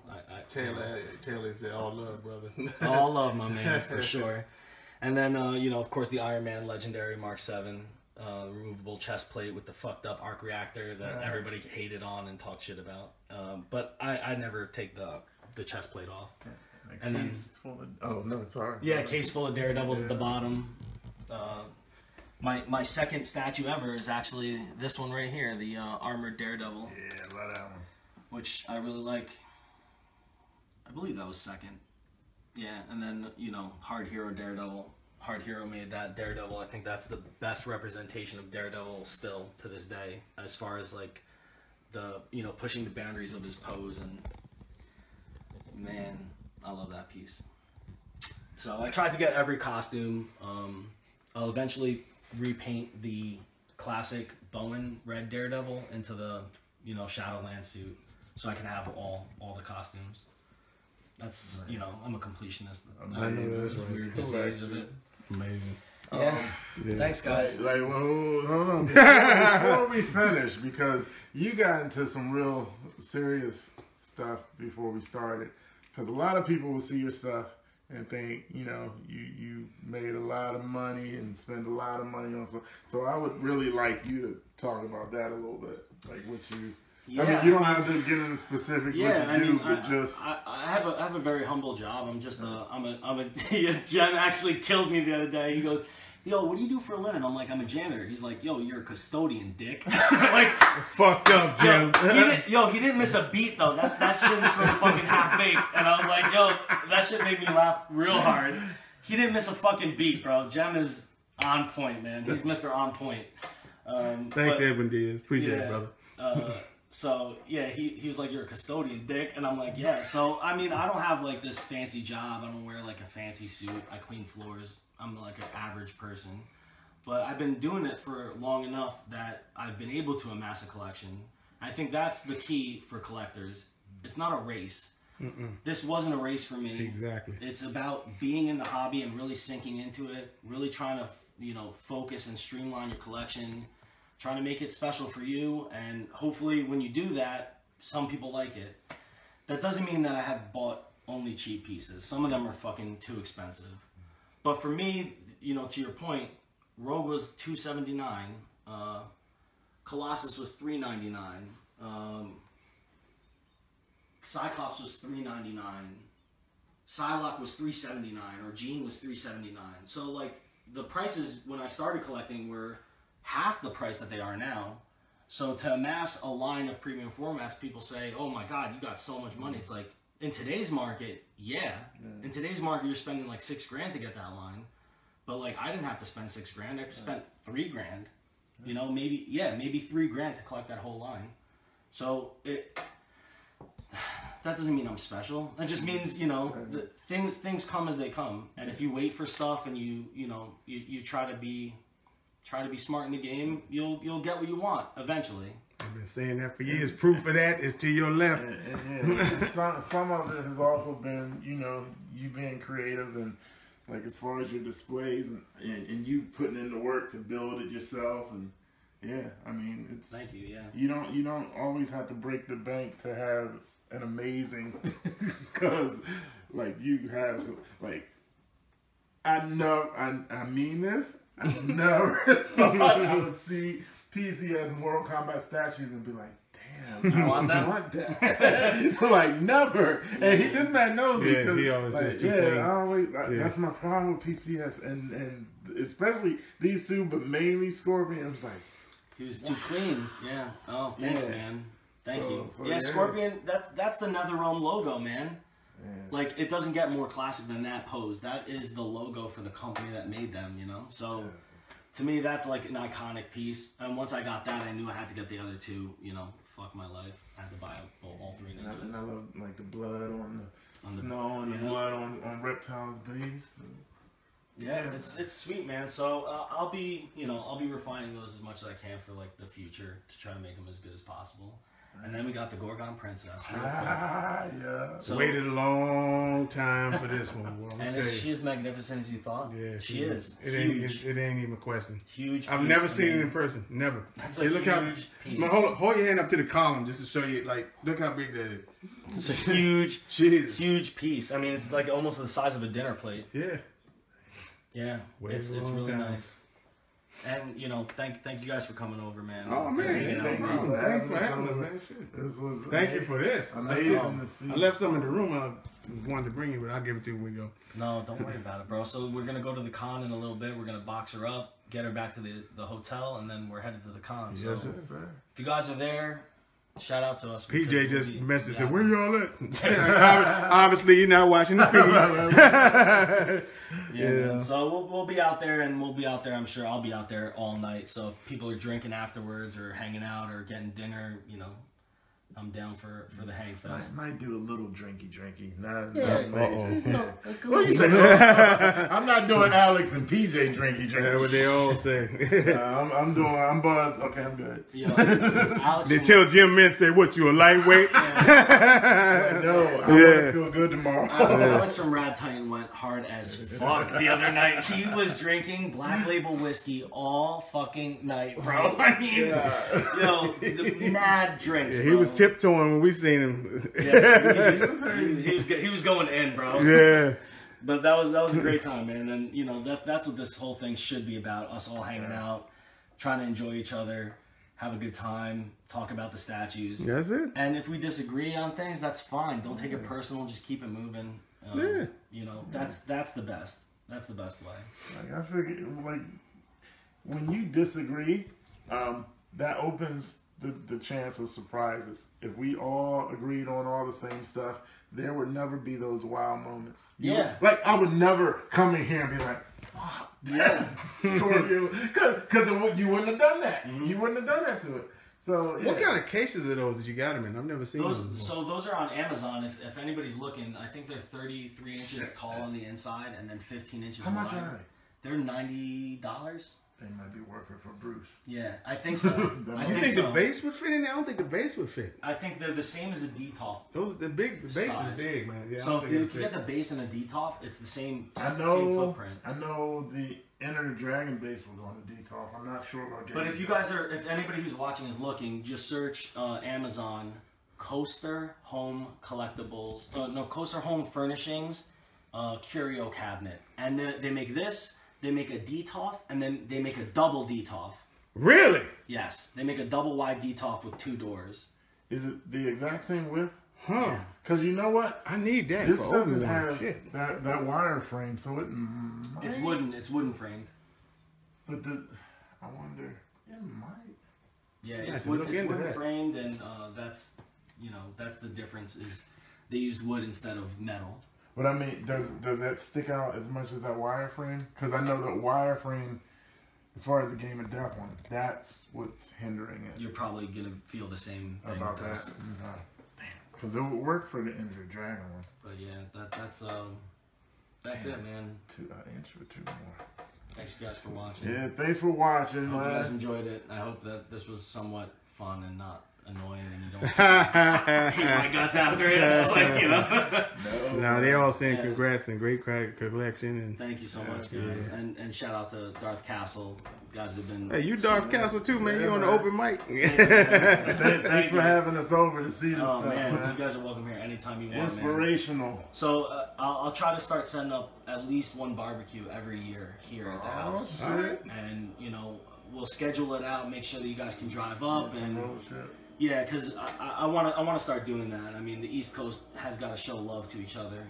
Taylor said all love, brother. All love, my man, for sure. And then of course the Iron Man Legendary Mark 7. Removable chest plate with the fucked up arc reactor that everybody hated on and talked shit about. But I never take the chest plate off. And then oh no, sorry. Yeah, case full of Daredevils at the bottom. My second statue ever is actually this one right here, the armored Daredevil. Yeah, I love that one. Which I really like. I believe that was second. Yeah, and then Hard Hero Daredevil. Hard Hero made that Daredevil. I think that's the best representation of Daredevil still to this day, as far as like the pushing the boundaries of his pose, and man, I love that piece. So I tried to get every costume. I'll eventually repaint the classic Bowen red Daredevil into the Shadowland suit, so I can have all the costumes. That's I'm a completionist. I know that's right. Weird disease of it. Amazing. Yeah. Thanks, guys. Like, hold on. Before we finish, because you got into some real serious stuff before we started. Because a lot of people will see your stuff and think, you made a lot of money and spend a lot of money on stuff. So I would really like you to talk about that a little bit, like what you. Yeah. I mean, you don't have to get into specifics what you do, but just I have a very humble job. I'm just Jen actually killed me the other day. He goes, "Yo, what do you do for a living?" I'm like, "I'm a janitor." He's like, "Yo, you're a custodian, dick." Like, fucked up, Jen. He didn't miss a beat though. That shit was from fucking Half Baked, and I was like, "Yo, that shit made me laugh real hard." He didn't miss a fucking beat, bro. Jem is on point, man. He's Mr. On Point. Thanks, Edwin Diaz. Appreciate it, brother. So, yeah, he was like, "You're a custodian, dick." And I'm like, yeah. So, I mean, I don't have, like, this fancy job. I don't wear, like, a fancy suit. I clean floors. I'm, like, an average person. But I've been doing it for long enough that I've been able to amass a collection. I think that's the key for collectors. It's not a race. This wasn't a race for me. Exactly. It's about being in the hobby and really sinking into it. Really trying to, focus and streamline your collection. Trying to make it special for you, and hopefully when you do that, some people like it. That doesn't mean that I have bought only cheap pieces. Some of them are fucking too expensive. But for me, to your point, Rogue was $279, Colossus was $399, Cyclops was $399, Psylocke was $379, or Jean was $379. So like the prices when I started collecting were half the price that they are now. So to amass a line of premium formats, people say, "Oh my God, you got so much money." It's like, in today's market, in today's market, you're spending like $6,000 to get that line. But like, I didn't have to spend $6,000. I spent $3,000. Maybe $3,000 to collect that whole line. So that doesn't mean I'm special. That just means, things come as they come. And if you wait for stuff and you try to be smart in the game, you'll get what you want eventually. I've been saying that for years. Proof of that is to your left. Some of it has also been, you being creative and like as far as your displays and you putting in the work to build it yourself. And I mean, it's thank you. Yeah, you don't always have to break the bank to have an amazing because like you have like I mean this. I never thought I would see PCS Mortal Kombat statues and be like, damn, I want that. Like, never. And this man knows me. Yeah, he always says too clean. That's my problem with PCS. And especially these two, but mainly Scorpion. I was like, he was too clean. Yeah. Oh, thanks, man. Thank you. So, Scorpion, that's the NetherRealm logo, man. Yeah. Like, it doesn't get more classic than that pose. That is the logo for the company that made them, So to me, that's like an iconic piece. And once I got that, I knew I had to get the other two. You know, fuck my life. I had to buy all 3 ninjas. And I love like the blood on the snow and the blood on Reptile's base. Yeah, it's sweet, man. So I'll be refining those as much as I can for like the future to try to make them as good as possible. And then we got the Gorgon Princess. Yeah. So, waited a long time for this one. Boy, and is she as magnificent as you thought? Yeah, she is. It ain't even a question. Huge. I've never seen it in person. Never. That's a huge piece. Hold your hand up to the column just to show you. Like, look how big that is. It's a huge, huge piece. I mean, it's like almost the size of a dinner plate. Yeah. Yeah. It's really nice. And you know, thank you guys for coming over, man. Oh man, thanks for having us, man. Shit. Thank you for this. Amazing to see. I left some in the room. I wanted to bring you, but I'll give it to you when we go. No, don't worry about it, bro. So we're gonna go to the con in a little bit. We're gonna box her up, get her back to the hotel, and then we're headed to the con. So yes, if you guys are there, shout out to us. PJ just messaged said, "Where y'all at?" Obviously, you're not watching the feed. Yeah. So we'll be out there, and we'll be out there. I'm sure I'll be out there all night. So if people are drinking afterwards, or hanging out, or getting dinner, you know, I'm down for the hang fest. I might do a little drinky. I'm not doing Alex and PJ drinky. That's what they all say. I'm buzzed. Okay, I'm good. You know, Alex they tell Jim Mintz, say, "What, you a lightweight?" No, I want to feel good tomorrow. Alex from Rad Titan went hard as fuck the other night. He was drinking Black Label whiskey all fucking night, bro. I mean, the mad drinks. Yeah, bro. he was tiptoeing when we seen him. Yeah, he was going in, bro. Yeah. But that was a great time, man. And you know that's what this whole thing should be about: us all hanging out, trying to enjoy each other, have a good time, talk about the statues. That's it. And if we disagree on things, that's fine. Don't take it personal. Just keep it moving. You know, that's the best. That's the best way. Like I figure, like when you disagree, that opens the chance of surprises. If we all agreed on all the same stuff, there would never be those wow moments. Like I would never come in here and be like, fuck, Scorpio, because you wouldn't have done that. Mm-hmm. You wouldn't have done that to it. So what kind of cases are those that you got them in? I've never seen those. Those so those are on Amazon. If anybody's looking, I think they're 33 inches tall on the inside and then 15 inches wide. How much are they? They're $90. They might be worth it for Bruce. Yeah, I think so. I think the base would fit in there? I don't think the base would fit. I think they're the same as a DTOF. The base is big, man. Yeah, so if you get the base and a DTOF, it's the same same footprint. I know the Enter the Dragon base will go on the DTOF. I'm not sure about getting But if anybody who's watching is looking, just search Amazon Coaster Home Collectibles. Coaster Home Furnishings Curio Cabinet. And then they make this. They make a DTOF, and then they make a double DTOF. Really? Yes. They make a double wide DTOF with 2 doors. Is it the exact same width? Huh. Because you know what? I need that. This doesn't have that wire frame, so it might. It's wooden. It's wooden framed. But I wonder, it might. Yeah, it's wooden framed, and that's the difference is they used wood instead of metal. But I mean, does that stick out as much as that wireframe? Because I know that wireframe, as far as the Game of Death one, that's what's hindering it. You're probably gonna feel the same thing about that. Because it would work for the Enter the Dragon one. But yeah, that's it, man. 2 inch for 2 more. Thanks you guys for watching. Yeah, thanks for watching. I hope you guys enjoyed it. I hope that this was somewhat fun and not annoying and you don't hate my guts after it. No, they all saying congrats and great collection. And thank you so much, guys. And shout out to Darth Castle. You guys have been. Hey, you Darth Castle too, man. You on the open mic. Thanks for having us over to see this stuff, man. You guys are welcome here anytime you want. Inspirational. Man. So I'll try to start setting up at least one barbecue every year here at the house. And we'll schedule it out, make sure that you guys can drive up and. Yeah, because I want to start doing that. I mean, the East Coast has got to show love to each other.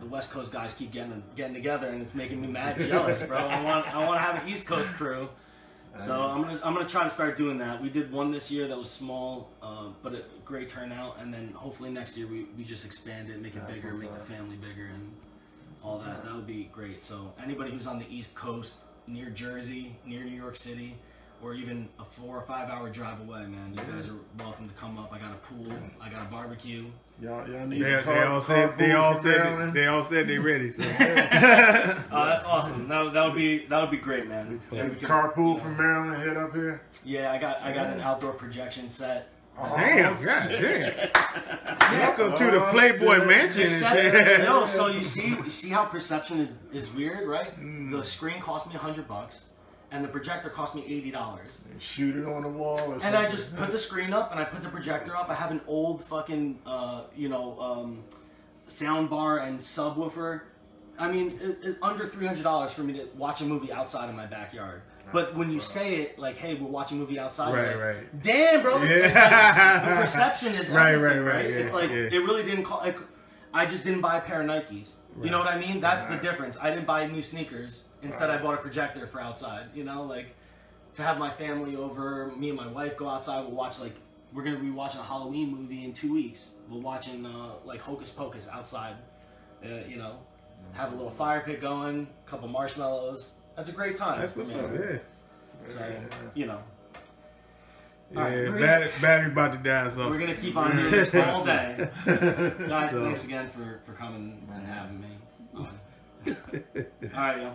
The West Coast guys keep getting together, and it's making me mad jealous, bro. I want to have an East Coast crew, so I'm gonna try to start doing that. We did one this year that was small, but a great turnout, and then hopefully next year we just expand it, make it bigger, make the family bigger, and all that. That would be great. So anybody who's on the East Coast, near Jersey, near New York City, or even a 4 or 5 hour drive away, man, you guys are welcome to come up. I got a pool, I got a barbecue. Y'all need They all said they ready. So. Oh, that's awesome. That would be great, man. Carpool from Maryland, hit up here. Yeah, I got an outdoor projection set. Damn, god damn. Welcome to the Playboy Mansion. No, so you see how perception is weird, right? The screen cost me $100, and the projector cost me $80. Shoot it on the wall or something. And I just put the screen up, and I put the projector up. I have an old fucking, sound bar and subwoofer. I mean, it's under $300 for me to watch a movie outside of my backyard. But when you say it, like, hey, we're watching a movie outside, right. Damn, bro, it's like, the perception is everything, right? Yeah, it's like, it really didn't call, like, I just didn't buy a pair of Nikes. You know what I mean? That's the difference. I didn't buy new sneakers. Instead, I bought a projector for outside, you know? Like, to have my family over, me and my wife go outside, we'll watch, like, we're going to be watching a Halloween movie in 2 weeks. We're watching, like, Hocus Pocus outside, have a little fire pit going, a couple marshmallows. That's a great time. That's what's up, yeah. So, Yeah, right, battery about to die, so. We're going to keep on doing this all day. Guys, thanks again for coming and having me. All right, yo.